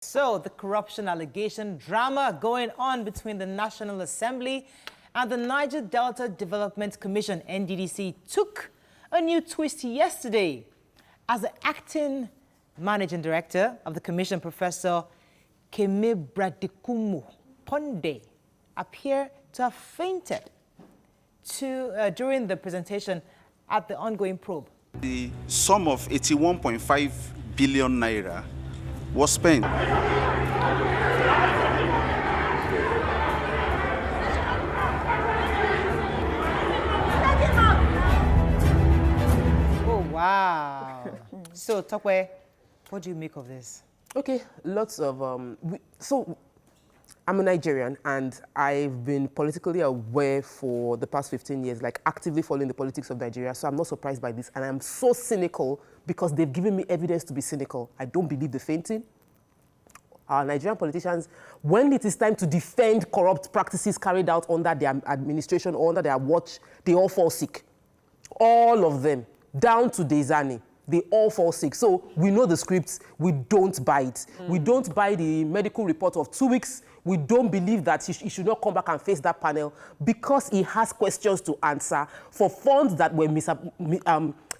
So, the corruption allegation drama going on between the National Assembly and the Niger Delta Development Commission, NDDC, took a new twist yesterday as the acting managing director of the commission, Professor Kemebradikumo Pondei, appeared to have fainted during the presentation at the ongoing probe. The sum of 81.5 billion naira was spent. Oh, wow. So, Tope, what do you make of this? Okay, lots of... So, I'm a Nigerian, and I've been politically aware for the past 15 years, like actively following the politics of Nigeria, so I'm not surprised by this. And I'm so cynical because they've given me evidence to be cynical. I don't believe the fainting. Our Nigerian politicians, when it is time to defend corrupt practices carried out under their administration or under their watch, they all fall sick. All of them, down to Dezani. They all fall sick. So we know the scripts, we don't buy it. We don't buy the medical report of 2 weeks. We don't believe that he should not come back and face that panel because he has questions to answer for funds that were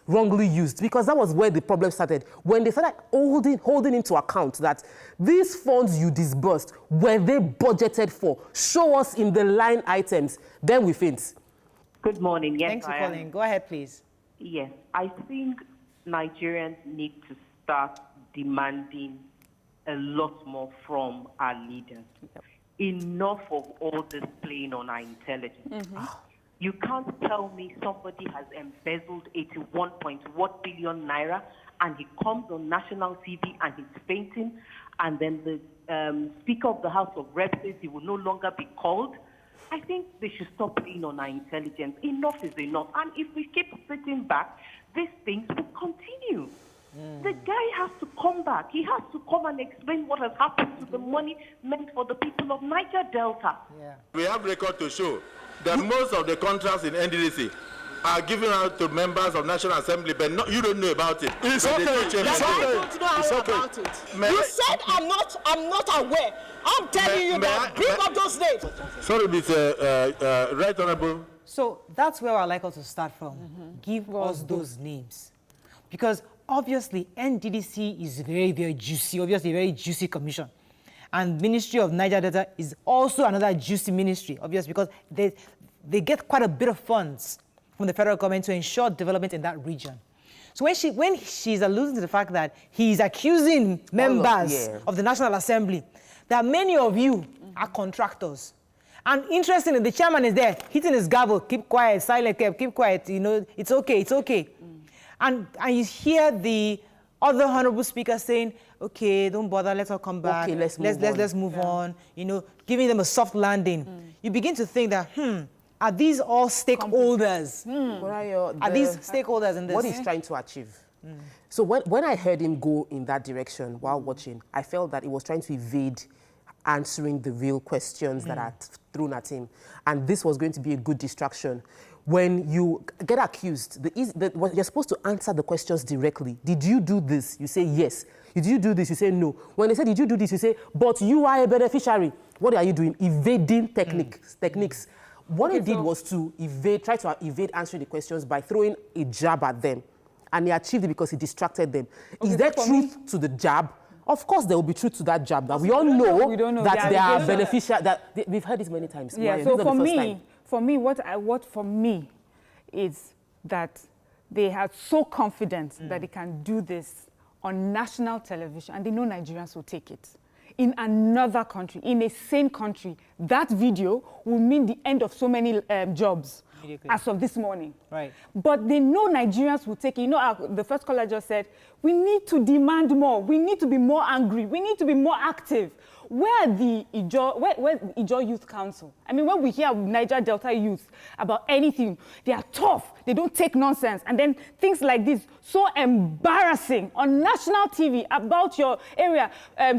wrongly used, because that was where the problem started. When they started holding into account that these funds you disbursed, were they budgeted for? Show us in the line items. Then we faint. Good morning. Yes, Thanks for calling. Go ahead, please. Yes, I think Nigerians need to start demanding a lot more from our leaders. Enough of all this playing on our intelligence. You can't tell me somebody has embezzled 81.1 billion naira and he comes on national TV and he's fainting, and then the Speaker of the House of Reps says he will no longer be called. I think they should stop playing on our intelligence. Enough is enough. And if we keep sitting back, these things will continue. The guy has to come back. He has to come and explain what has happened to the money meant for the people of Niger Delta. Yeah. We have record to show that most of the contracts in NDDC are given out to members of National Assembly, but you don't know about it. It's okay. It's okay. About it. You said I'm not aware. I'm telling you that. Bring up those names. Sorry, Mr. Right Honorable. So that's where I'd like us to start from. Give us those names. Because obviously, NDDC is very, very juicy, obviously a very juicy commission. And Ministry of Niger Delta is also another juicy ministry, obviously, because they get quite a bit of funds from the federal government to ensure development in that region. So when she's alluding to the fact that he's accusing members of the National Assembly, that many of you are contractors. And interestingly, the chairman is there, hitting his gavel, keep quiet, silent, keep quiet, you know, it's okay, it's okay. And you hear the other honorable speaker saying, okay, don't bother, let's all come back, Okay, let's move on, you know, giving them a soft landing. You begin to think that, are these all stakeholders? Are these stakeholders in this? What he's trying to achieve. So when I heard him go in that direction while watching, I felt that he was trying to evade answering the real questions that are thrown at him. And this was going to be a good distraction. When you get accused, you're supposed to answer the questions directly. Did you do this? You say yes. Did you do this? You say no. When they say, did you do this? You say, but you are a beneficiary. What are you doing? Evading techniques. What he did was to try to evade answering the questions by throwing a jab at them. And he achieved it because he distracted them. Is there truth to the jab? Of course, there will be truth to that jab. That we all know that they are beneficial. We've heard this many times. Yeah. So for me, what for me is that they are so confident that they can do this on national television, and they know Nigerians will take it. In another country, in a sane country, that video will mean the end of so many jobs as of this morning. Right. But they know Nigerians will take it. You know, the first caller just said, we need to demand more. We need to be more angry. We need to be more active. where are the Ijaw Youth Council? I mean, when we hear Niger Delta youth about anything, they are tough, they don't take nonsense. And then things like this, so embarrassing on national TV about your area.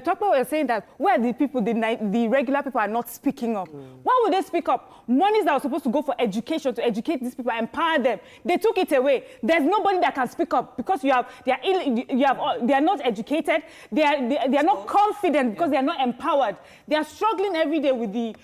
Tope was saying that where the people, the regular people are not speaking up. Why would they speak up? Monies that were supposed to go for education, to educate these people, empower them, they took it away. There's nobody that can speak up because they are not educated, they are not confident because they are not empowered. They are struggling every day with the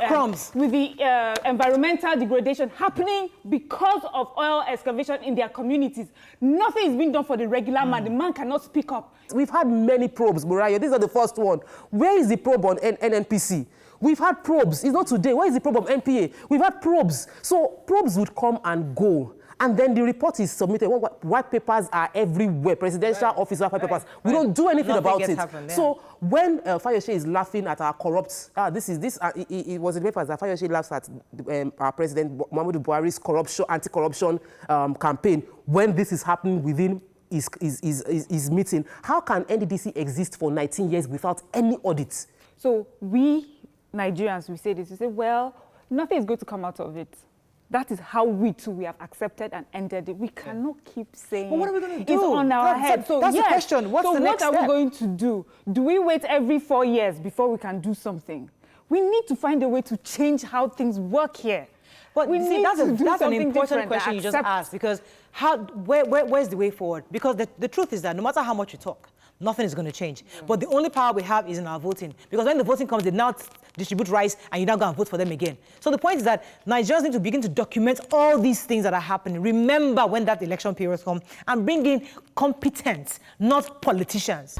crumbs, with the environmental degradation happening because of oil excavation in their communities. Nothing is being done for the regular man. The man cannot speak up. We've had many probes, Murayo. This is the first one. Where is the probe on NNPC? We've had probes. It's not today. Where is the probe on NPA? We've had probes. So probes would come and go. And then the report is submitted. White papers are everywhere. Presidential office white papers. We don't do anything about it. So when Fayose is laughing at our corrupt, it was in the papers that Fayose laughs at our President Muhammadu Buhari's anti-corruption campaign. When this is happening within his meeting, how can NDDC exist for 19 years without any audits? So we Nigerians, we say this. We say, well, nothing is going to come out of it. That is how we have accepted and ended it. We cannot keep saying, well, what are we going to do? It's on our head. So that's the question. What's the next step? So what are we going to do? Do we wait every 4 years before we can do something? We need to find a way to change how things work here. But that's an important question you just asked, because where's the way forward? Because the truth is that no matter how much you talk, nothing is going to change. But the only power we have is in our voting. Because when the voting comes, they now distribute rice and you now go and vote for them again. So the point is that Nigerians need to begin to document all these things that are happening. Remember when that election period comes and bring in competence, not politicians.